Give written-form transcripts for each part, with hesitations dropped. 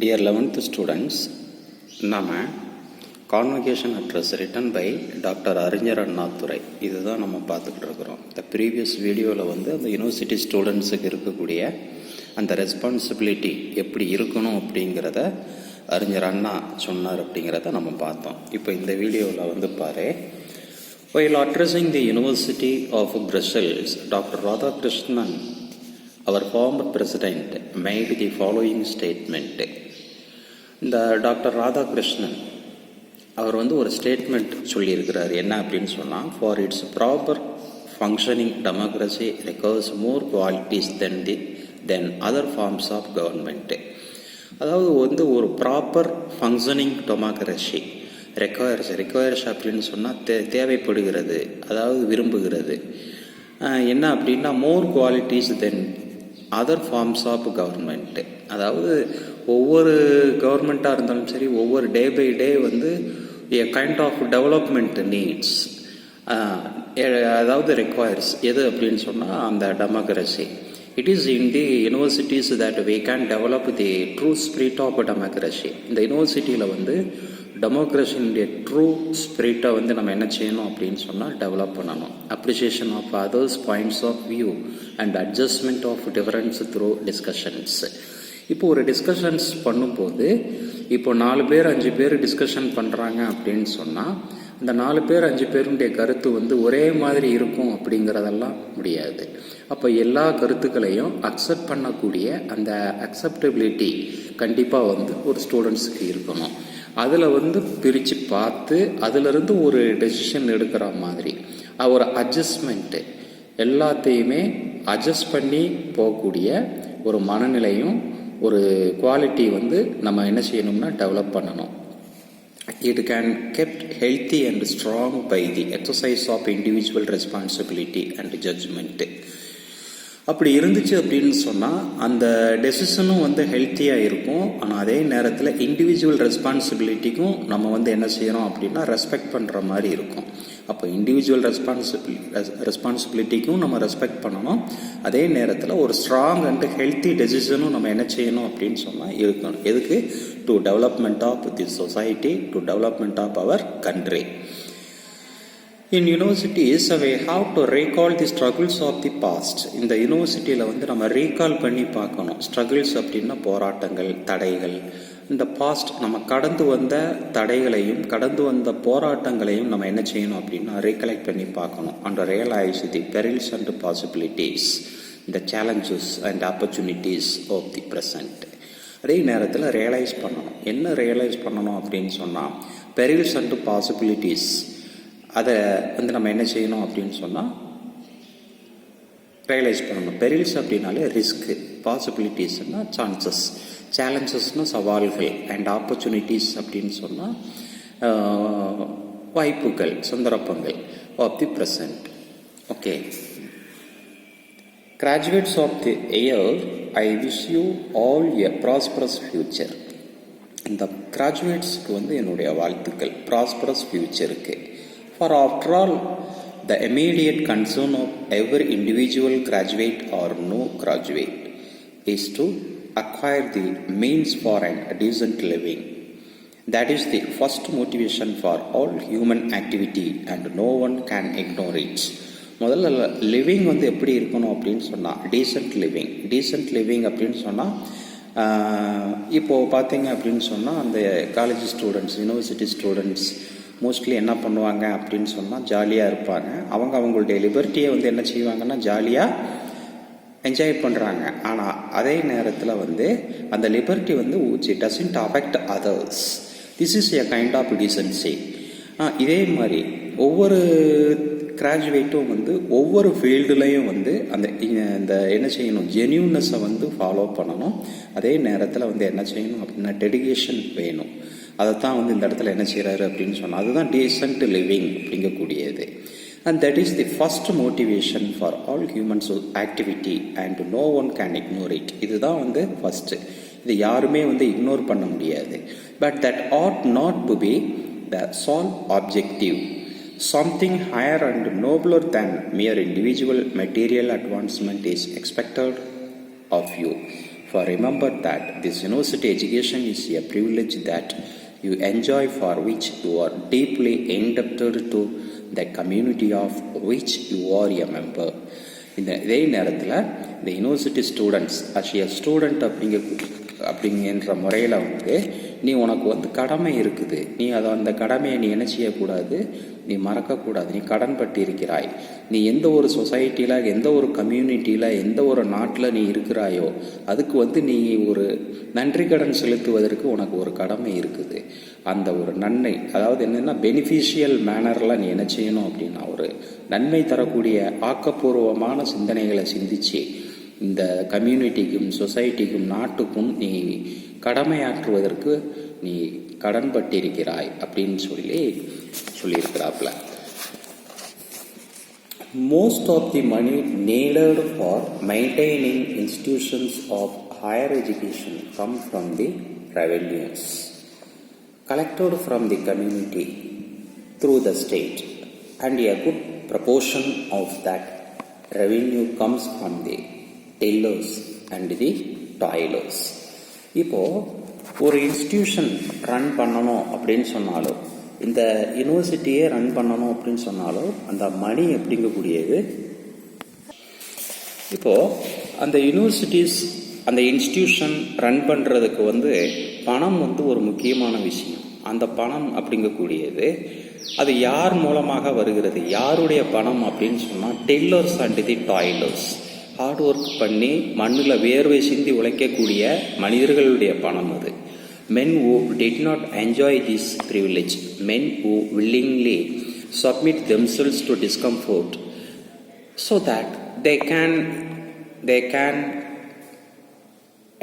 Dear 11th students, நம்ம convocation address written by doctor அறிஞர் அண்ணாதுரை இதுதான் நம்ம பார்த்துக்கிட்டு இருக்கிறோம். இந்த ப்ரீவியஸ் வீடியோவில் அந்த யூனிவர்சிட்டி ஸ்டூடெண்ட்ஸுக்கு இருக்கக்கூடிய அந்த ரெஸ்பான்சிபிலிட்டி எப்படி இருக்கணும் அப்படிங்கிறத அறிஞர் அண்ணா சொன்னார் அப்படிங்கிறத நம்ம பார்த்தோம். இப்போ இந்த வீடியோவில் பாரு, while addressing the University of Brussels, Dr. Radhakrishnan, our former president, made the following statement. இந்த டாக்டர் ராதாகிருஷ்ணன் அவர் ஒரு ஸ்டேட்மெண்ட் சொல்லியிருக்கிறார். என்ன அப்படின்னு சொன்னால், for its proper functioning democracy requires more qualities then other forms of government. அதாவது ஒரு ப்ராப்பர் ஃபங்க்ஷனிங் டெமோக்ரஸி ரெக்வயர்ஸ் அப்படின்னு சொன்னால் தேவைப்படுகிறது, அதாவது விரும்புகிறது. என்ன அப்படின்னா, more qualities then other forms of government. அதாவது ஒவ்வொரு கவர்மெண்ட்டாக இருந்தாலும் சரி, ஒவ்வொரு day by day a kind of development needs, அதாவது ரெக்வயர்ஸ் எது அப்படின்னு சொன்னால் அந்த democracy. It is in the universities that we can develop the true spirit of democracy. இந்த யூனிவர்சிட்டியில் டெமோக்ரஸினுடைய ட்ரூ ஸ்பிரிட்டை நம்ம என்ன செய்யணும் அப்படின்னு சொன்னால் டெவலப் பண்ணணும். Appreciation of others points of view and adjustment of difference through discussions. இப்போ ஒரு டிஸ்கஷன்ஸ் பண்ணும்போது, இப்போ 4 பேர் 5 பேர் டிஸ்கஷன் பண்ணுறாங்க அப்படின்னு சொன்னால், அந்த 4 பேர் 5 பேருடைய கருத்து ஒரே மாதிரி இருக்கும் அப்படிங்கிறதெல்லாம் முடியாது. அப்போ எல்லா கருத்துக்களையும் அக்செப்ட் பண்ணக்கூடிய அந்த அக்செப்டபிலிட்டி கண்டிப்பாக ஒரு ஸ்டூடெண்ட்ஸுக்கு இருக்கணும். அதில் பிரித்து பார்த்து அதிலிருந்து ஒரு டெசிஷன் எடுக்கிற மாதிரி ஒரு அட்ஜஸ்ட்மெண்ட்டு, எல்லாத்தையுமே அட்ஜஸ்ட் பண்ணி போகக்கூடிய ஒரு மனநிலையும் ஒரு குவாலிட்டி நம்ம என்ன செய்யணும்னா டெவலப் பண்ணணும். It can kept healthy and strong by the exercise of individual responsibility and judgment. அப்படி இருந்துச்சு அப்படின்னு சொன்னால் அந்த டெசிஷனும் ஹெல்த்தியாக இருக்கும். ஆனால் அதே நேரத்தில் இண்டிவிஜுவல் ரெஸ்பான்சிபிலிட்டிக்கும் நம்ம என்ன செய்யணும் அப்படின்னா ரெஸ்பெக்ட் பண்ணுற மாதிரி இருக்கும். அப்போ இண்டிவிஜுவல் ரெஸ்பான்சிபிலிட்டிக்கும் நம்ம ரெஸ்பெக்ட் பண்ணணும். அதே நேரத்தில் ஒரு ஸ்ட்ராங் அண்ட் ஹெல்த்தி டெசிஷனும் நம்ம என்ன செய்யணும் அப்படின்னு சொன்னால் இருக்கணும். எதுக்கு? To development of the society, to development of our country. In universities, we have to recall the struggles of the past. இந்த யூனிவர்சிட்டியில் நம்ம ரீகால் பண்ணி பார்க்கணும். ஸ்ட்ரகிள்ஸ் அப்படின்னா போராட்டங்கள், தடைகள். இந்த பாஸ்ட் நம்ம கடந்து வந்த தடைகளையும் கடந்து வந்த போராட்டங்களையும் நம்ம என்ன செய்யணும் அப்படின்னா ரீகலெக்ட் பண்ணி பார்க்கணும். And realise the perils and possibilities, இந்த challenges and opportunities of the present. அதே நேரத்தில் ரியலைஸ் பண்ணணும். என்ன ரியலைஸ் பண்ணணும் அப்படின்னு சொன்னால், பெரில்ஸ் அண்ட் பாசிபிலிட்டிஸ் அதை நம்ம என்ன செய்யணும் அப்படின்னு சொன்னால் ரியலைஸ் பண்ணணும். பெரில்ஸ் அப்படின்னாலே ரிஸ்க்கு, பாசிபிலிட்டிஸ்னால் சான்சஸ், சேலஞ்சஸ்னால் சவால்கள், அண்ட் ஆப்பர்ச்சுனிட்டிஸ் அப்படின்னு சொன்னால் வாய்ப்புகள், சந்தர்ப்பங்கள் of the present. Okay, graduates of the year, I wish you all a prosperous future. இந்த கிராஜுவேட்ஸுக்கு என்னுடைய வாழ்த்துக்கள், ப்ராஸ்பரஸ் ஃபியூச்சருக்கு. For after all, the immediate concern of every individual graduate or no graduate is to acquire the means for a decent living. That is the first motivation for all human activity and no one can ignore it. முதல்ல living எப்படி இருக்கணும் அப்படின்னு சொன்னால் decent living அப்படின்னு சொன்னால், இப்போது பார்த்தீங்க அப்படின்னு சொன்னால் அந்த college students, university students mostly என்ன பண்ணுவாங்க அப்படின்னு சொன்னால் ஜாலியாக இருப்பாங்க. அவங்களுடைய லிபர்ட்டியை என்ன செய்வாங்கன்னா ஜாலியாக என்ஜாய் பண்ணுறாங்க. ஆனால் அதே நேரத்தில் அந்த liberty which doesn't affect others. This is a kind of decency. இதே மாதிரி ஒவ்வொரு கிராஜுவேட்டும் ஒவ்வொரு ஃபீல்டுலையும் அந்த என்ன செய்யணும், ஜென்யூன்னஸை ஃபாலோ பண்ணணும். அதே நேரத்தில் என்ன செய்யணும் அப்படின்னா டெடிகேஷன் வேணும். அதைத்தான் இந்த இடத்துல என்ன செய்கிறாரு அப்படின்னு சொன்னால் அதுதான் டீசென்ட் லிவிங் அப்படிங்கக்கூடியது. And that is the first motivation for all humans activity and no one can ignore it. இதுதான் ஃபஸ்ட்டு. இது யாருமே இக்னோர் பண்ண முடியாது. But that ought not to be the sole objective. Something higher and nobler than mere individual material advancement is expected of you. For remember that this university education is a privilege that you enjoy, for which you are deeply indebted to the community of which you are a member. இதே நேரத்தில் இந்த university students as student அப்படிங்கிற முறையில் வந்து நீ உனக்கு வந்து கடமை இருக்குது. நீ அந்த கடமையை நீ என்ன செய்யக்கூடாது, நீ மறக்கக்கூடாது. நீ கடன் பட்டு இருக்கிறாய். நீ எந்த ஒரு சொசைட்டியில், எந்த ஒரு கம்யூனிட்டியில், எந்த ஒரு நாட்டில் நீ இருக்கிறாயோ அதுக்கு வந்து நீ ஒரு நன்றி கடன் செலுத்துவதற்கு உனக்கு ஒரு கடமை இருக்குது. அந்த ஒரு நன்மை, அதாவது என்னென்னா பெனிஃபிஷியல் மேனரில் நீ என்ன செய்யணும் அப்படின்னா ஒரு நன்மை தரக்கூடிய ஆக்கப்பூர்வமான சிந்தனைகளை சிந்திச்சு இந்த கம்யூனிட்டிக்கும் சொசைட்டிக்கும் நாட்டுக்கும் நீ கடமையாற்றுவதற்கு நீ கடன்பட்டிருக்கிறாய் அப்படின்னு சொல்லியிருக்கிறாப்புல. Most of the money needed for maintaining institutions of higher education come from the revenues collected from the community through the state, and a good proportion of that revenue comes from the tailors and the toilers. இப்போது ஒரு institution run பண்ணணும் அப்படின்னு சொன்னாலும், இந்த யூனிவர்சிட்டியே run பண்ணணும் அப்படின்னு சொன்னாலும் அந்த மணி எப்படிங்கக்கூடியது, இப்போது அந்த யூனிவர்சிட்டிஸ் அந்த இன்ஸ்டிடியூஷன் ரன் பண்ணுறதுக்கு வந்து பணம் வந்து ஒரு முக்கியமான விஷயம். அந்த பணம் அப்படிங்கக்கூடியது அது யார் மூலமாக வருகிறது, யாருடைய பணம் அப்படின்னு சொன்னால் tellers and the toilers. Hard work பண்ணி மண்ணில் வேர்வை சிந்தி உழைக்கக்கூடிய மனிதர்களுடைய பணம் அது. Men who did not enjoy this privilege, men who willingly submit themselves to discomfort so that they can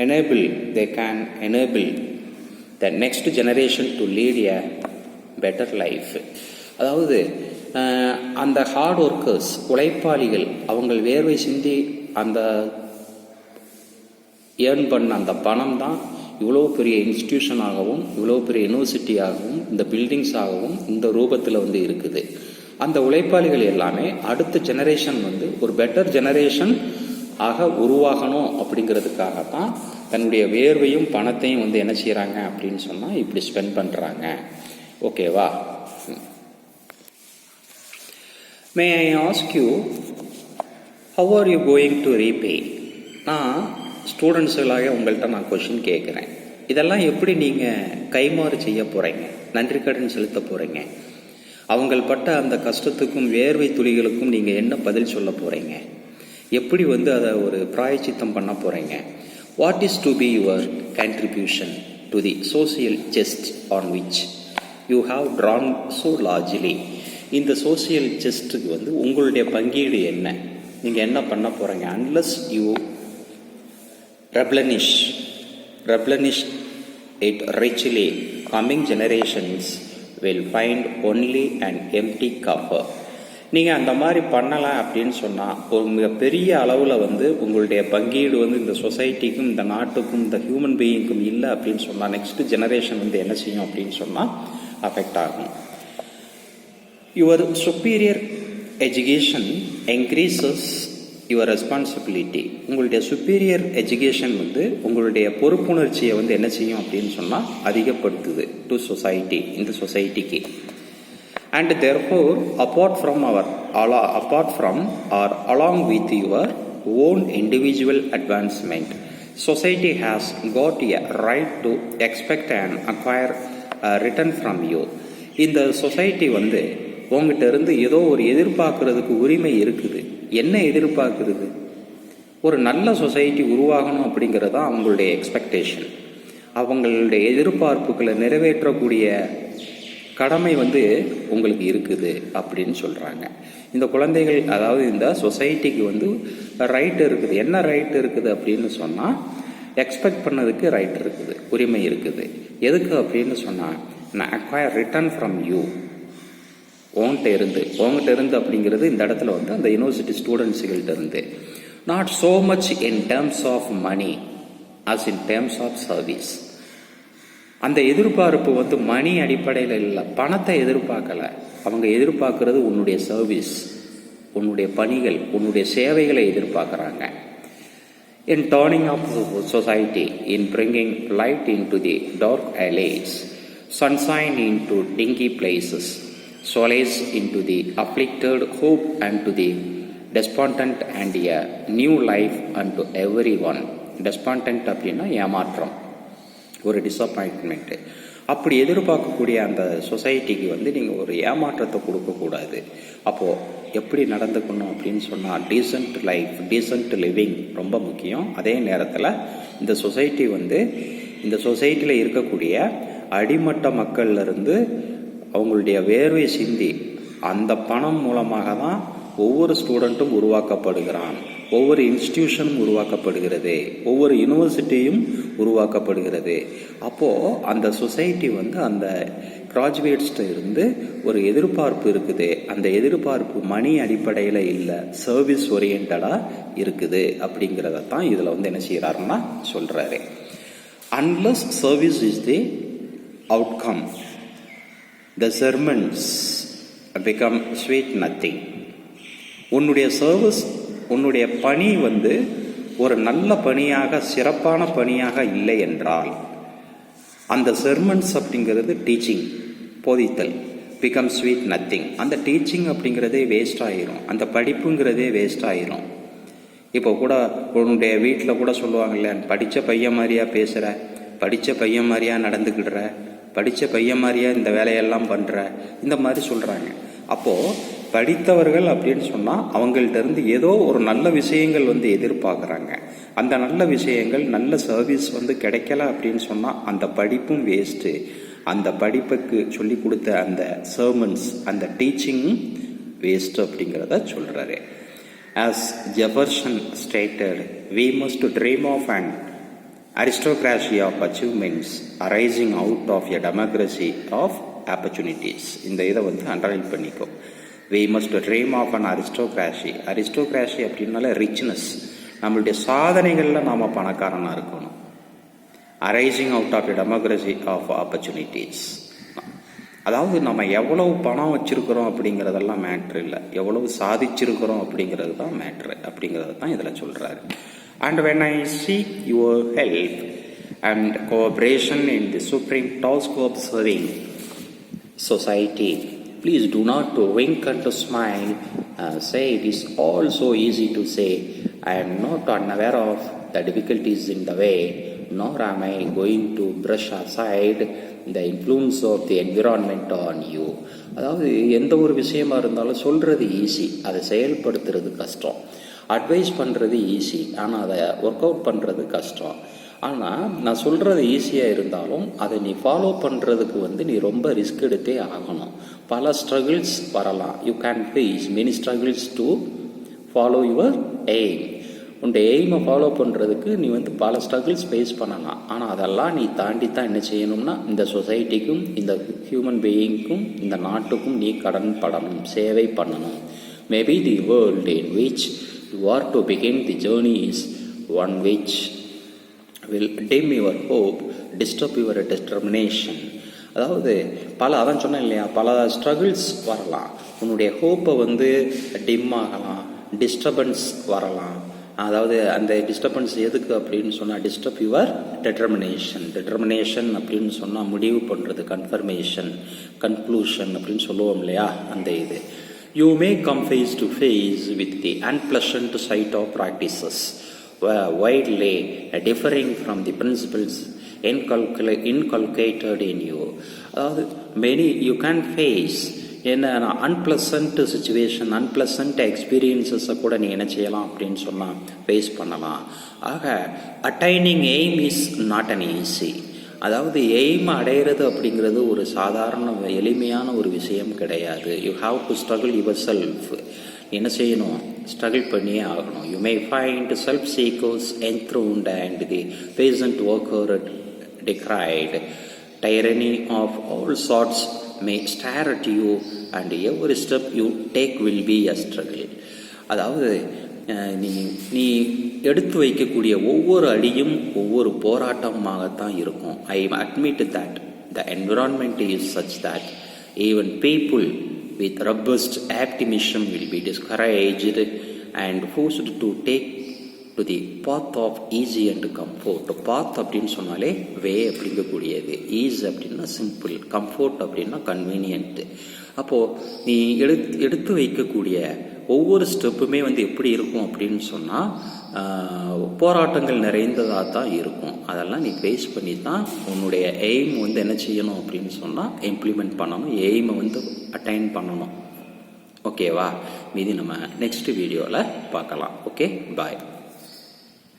enable the next generation to lead a better life. அதாவது அந்த ஹார்ட் ஒர்க்கர்ஸ், உழைப்பாளிகள், அவங்க வேர்வை சிந்தி அந்த ஏர்ன் பண்ண அந்த பணம் தான் இவ்வளோ பெரிய இன்ஸ்டிடியூஷனாகவும் இவ்வளோ பெரிய யூனிவர்சிட்டியாகவும் இந்த பில்டிங்ஸாகவும் இந்த ரூபத்தில் வந்து இருக்குது. அந்த உழைப்பாளிகள் எல்லாமே அடுத்த ஜெனரேஷன் வந்து ஒரு பெட்டர் ஜெனரேஷன் ஆக உருவாகணும் அப்படிங்கிறதுக்காகத்தான் தன்னுடைய வேர்வையும் பணத்தையும் வந்து என்ன செய்கிறாங்க அப்படின்னு சொன்னால் இப்படி ஸ்பெண்ட் பண்ணுறாங்க. ஓகேவா? May I ask you, how are you going to repay? நான் ஸ்டூடெண்ட்ஸுகளாக உங்கள்கிட்ட நான் கொஷின் கேட்குறேன். இதெல்லாம் எப்படி நீங்கள் கைமாறு செய்ய போகிறீங்க, நன்றி கடன் செலுத்த போகிறீங்க? அவங்கள் பட்ட அந்த கஷ்டத்துக்கும் வேர்வை துளிகளுக்கும் நீங்கள் என்ன பதில் சொல்ல போகிறீங்க? எப்படி வந்து அதை ஒரு பிராயச்சித்தம் பண்ண போகிறீங்க? What is to be your contribution to the social chest on which you have drawn so largely? இந்த சோசியல் செஸ்ட்டுக்கு வந்து உங்களுடைய பங்கீடு என்ன? நீங்கள் என்ன பண்ண போகிறீங்க? Unless you replenish it richly, coming generations will find only an empty coffer. நீங்கள் அந்த மாதிரி பண்ணலாம் அப்படின்னு சொன்னால் ஒரு மிகப்பெரிய அளவில் வந்து உங்களுடைய பங்கீடு வந்து இந்த சொசைட்டிக்கும் இந்த நாட்டுக்கும் இந்த ஹியூமன் பீயிங்க்கும் இல்லை அப்படின்னு சொன்னால் நெக்ஸ்ட் ஜெனரேஷன் வந்து என்ன செய்யும் அப்படின்னு சொன்னால் அஃபெக்ட் ஆகும். Your superior education increases your responsibility. உங்களுடைய சுப்பீரியர் எஜுகேஷன் வந்து உங்களுடைய பொறுப்புணர்ச்சியை வந்து என்ன செய்யும் அப்படின்னு சொன்னால் அதிகப்படுத்துது டு சொசைட்டி, இந்த சொசைட்டிக்கு. And therefore apart from or along with your own individual advancement, society has got a right to expect and acquire a return from you. இந்த சொசைட்டி வந்து உங்ககிட்ட இருந்து ஏதோ ஒரு எதிர்பார்க்கறதுக்கு உரிமை இருக்குது. என்ன எதிர்பார்க்குறது? ஒரு நல்ல சொசைட்டி உருவாகணும் அப்படிங்கிறது தான் அவங்களுடைய எக்ஸ்பெக்டேஷன். அவங்களுடைய எதிர்பார்ப்புகளை நிறைவேற்றக்கூடிய கடமை வந்து உங்களுக்கு இருக்குது அப்படின்னு சொல்கிறாங்க. இந்த குழந்தைகள், அதாவது இந்த சொசைட்டிக்கு வந்து ரைட் இருக்குது. என்ன ரைட் இருக்குது அப்படின்னு சொன்னால் எக்ஸ்பெக்ட் பண்ணதுக்கு ரைட் இருக்குது, உரிமை இருக்குது. எதுக்கு அப்படின்னு சொன்னால் நான் அக்வயர் ரிட்டர்ன் ஃப்ரம் யூ, உங்கள்கிட்ட இருந்து அப்படிங்கிறது இந்த இடத்துல வந்து அந்த யூனிவர்சிட்டி ஸ்டூடெண்ட்ஸுகள்கிட்ட இருந்து. Not so much in terms of money as in terms of service. அந்த எதிர்பார்ப்பு வந்து மணி அடிப்படையில் இல்லை, பணத்தை எதிர்பார்க்கலை. அவங்க எதிர்பார்க்கறது உன்னுடைய சர்வீஸ், உன்னுடைய பணிகள், உன்னுடைய சேவைகளை எதிர்பார்க்குறாங்க. in turning up the society, in bringing light into the dark alleys, sunshine into dingy places, solace into the afflicted, hope unto the despondent, and a new life unto everyone. Despondent அப்படின்னா ஏமாற்றம், ஒரு டிசப்பாயின்ட்மெண்ட்டு. அப்படி எதிர்பார்க்கக்கூடிய அந்த சொசைட்டிக்கு வந்து நீங்கள் ஒரு ஏமாற்றத்தை கொடுக்கக்கூடாது. அப்போது எப்படி நடந்துக்கணும் அப்படின்னு சொன்னால், டீசன்ட் லைஃப், டீசன்ட் லிவிங் ரொம்ப முக்கியம். அதே நேரத்தில் இந்த சொசைட்டி வந்து, இந்த சொசைட்டியில் இருக்கக்கூடிய அடிமட்ட மக்கள்லேருந்து அவங்களுடைய வேர்வை சிந்தி அந்த பணம் மூலமாக தான் ஒவ்வொரு ஸ்டூடெண்ட்டும் உருவாக்கப்படுகிறான், ஒவ்வொரு இன்ஸ்டிடியூஷனும் உருவாக்கப்படுகிறது, ஒவ்வொரு யூனிவர்சிட்டியும் உருவாக்கப்படுகிறது. அப்போது அந்த சொசைட்டி வந்து அந்த கிராஜுவேட்ஸ்கிட்ட இருந்து ஒரு எதிர்பார்ப்பு இருக்குது. அந்த எதிர்பார்ப்பு மணி அடிப்படையில் இல்லை, சர்வீஸ் ஓரியன்டாக இருக்குது. அப்படிங்கிறத தான் இதில் வந்து என்ன செய்கிறாருன்னா சொல்கிறாரு. Unless service is the outcome, the sermons become sweet nothing. உன்னுடைய சர்வீஸ், உன்னுடைய பணி வந்து ஒரு நல்ல பணியாக, சிறப்பான பணியாக இல்லை என்றால், அந்த செர்மன்ஸ் அப்படிங்கிறது டீச்சிங், போதித்தல், பிகம் ஸ்வீட் நத்திங். அந்த டீச்சிங் அப்படிங்கிறதே வேஸ்ட் ஆகிரும், அந்த படிப்புங்கிறதே வேஸ்ட் ஆகிரும். இப்போ கூட உன்னுடைய வீட்டில் கூட சொல்லுவாங்க இல்லையா, படித்த பையன் மாதிரியா பேசுகிற, படித்த பையன் மாதிரியா நடந்துக்கிடுற, படித்த பையன் மாதிரியா இந்த வேலையெல்லாம் பண்ணுற, இந்த மாதிரி சொல்கிறாங்க. அப்போது படித்தவர்கள் அப்படின்னு சொன்னால் அவங்கள்ட்ட இருந்து ஏதோ ஒரு நல்ல விஷயங்கள் வந்து எதிர்பார்க்குறாங்க. அந்த நல்ல விஷயங்கள், நல்ல சர்வீஸ் வந்து கிடைக்கல அப்படின்னு சொன்னால் அந்த படிப்பும் வேஸ்ட்டு. அந்த படிப்புக்கு சொல்லி கொடுத்த அந்த சர்மன்ஸ், அந்த டீச்சிங்கும் வேஸ்ட்டு அப்படிங்கிறத சொல்கிறாரு. As Jefferson stated, we must dream of an aristocracy of achievements arising out of a democracy of opportunities. இந்த இதை வந்து அண்டர்லைன் பண்ணிக்கோ. we must dream of an aristocracy. aristocracy அப்படின்னால ரிச்னஸ், நம்மளுடைய சாதனைகளில் நாம் பணக்காரனாக இருக்கணும். Arising out of a democracy of opportunities. அதாவது நம்ம எவ்வளவு பணம் வச்சுருக்கிறோம் அப்படிங்கிறதெல்லாம் மேட்ரு இல்லை, எவ்வளவு சாதிச்சிருக்கிறோம் அப்படிங்கிறது தான் மேட்ரு. அப்படிங்கிறது தான் இதில் சொல்கிறாரு. And when I seek your help and cooperation in the supreme task of serving society, please do not to wink and to smile, say it is all so easy to say. I am not unaware of the difficulties in the way, nor am I going to brush aside the influence of the environment on you. அதாவது எந்த ஒரு விஷயமா இருந்தாலும் சொல்கிறது easy, அதை செயல்படுத்துறது கஷ்டம். Advice பண்ணுறது easy, ஆனால் அதை ஒர்க் அவுட் பண்ணுறது கஷ்டம். ஆனால் நான் சொல்கிறது ஈஸியாக இருந்தாலும் அதை நீ ஃபாலோ பண்ணுறதுக்கு வந்து நீ ரொம்ப ரிஸ்க் எடுத்தே ஆகணும். பல ஸ்ட்ரகிள்ஸ் வரலாம். You can face many struggles to follow your aim. உன்னுடைய எய்மை ஃபாலோ பண்ணுறதுக்கு நீ வந்து பல ஸ்ட்ரகிள்ஸ் ஃபேஸ் பண்ணலாம். ஆனால் அதெல்லாம் நீ தாண்டி தான் என்ன செய்யணும்னா, இந்த சொசைட்டிக்கும், இந்த ஹியூமன் பீயிங்க்கும், இந்த நாட்டுக்கும் நீ கடன் படணும், சேவை பண்ணணும். Maybe the world in which you are to begin the journey is one which will dim your hope, disturb your determination. அதாவது அதான் சொன்னேன் இல்லையா, பல ஸ்ட்ரகிள்ஸ் வரலாம். உன்னுடைய ஹோப்பை வந்து டிம் ஆகலாம், டிஸ்டர்பன்ஸ் வரலாம். அதாவது அந்த டிஸ்டர்பன்ஸ் எதுக்கு அப்படின்னு சொன்னால், டிஸ்டர்ப் யுவர் டெட்டர்மினேஷன். டெட்டர்மினேஷன் அப்படின்னு சொன்னால் முடிவு பண்ணுறது, கன்ஃபர்மேஷன், கன்க்ளூஷன் அப்படின்னு சொல்லுவோம் இல்லையா, அந்த இது. You may come face to face with the unpleasant side of practices widely differing from the principles inculcated in you. அதாவது many you can face in an unpleasant situation, unpleasant experiences கூட நீ என்ன செய்யலாம் அப்படின்னு சொன்னால் ஃபேஸ் பண்ணலாம். ஆக attaining aim is not an easy. அதாவது எய்ம் அடைகிறது அப்படிங்கிறது ஒரு சாதாரண எளிமையான ஒரு விஷயம் கிடையாது. You have to struggle your self. என்ன செய்யணும், ஸ்ட்ரகிள் பண்ணியே ஆகணும். You may find self seekers enthroned and the peasant worker decried. Tyranny of all sorts may stare at you and every step you take will be a struggle. அதாவது நீ எடுத்து வைக்கக்கூடிய ஒவ்வொரு அடியும் ஒவ்வொரு போராட்டமாகத்தான் இருக்கும். I admit that the environment is such that even people with robust optimism will be discouraged and forced to take to the path of easy and comfort. Path அப்படின்னு சொன்னாலே வே அப்படிங்கக்கூடியது, ஈஸ் அப்படின்னா சிம்பிள், கம்ஃபோர்ட் அப்படின்னா convenient. அப்போது நீ எடுத்து வைக்கக்கூடிய ஒவ்வொரு ஸ்டெப்புமே வந்து எப்படி இருக்கும் அப்படின்னு சொன்னால் போராட்டங்கள் நிறைந்ததாக தான் இருக்கும். அதெல்லாம் நீ ஃபேஸ் பண்ணி தான் உன்னுடைய எய்ம் வந்து என்ன செய்யணும் அப்படின்னு சொன்னால் இம்ப்ளிமெண்ட் பண்ணணும், எய்மை வந்து அட்டைன் பண்ணணும். ஓகேவா? மீதி நம்ம நெக்ஸ்ட் வீடியோவில் பார்க்கலாம். ஓகே, பாய்.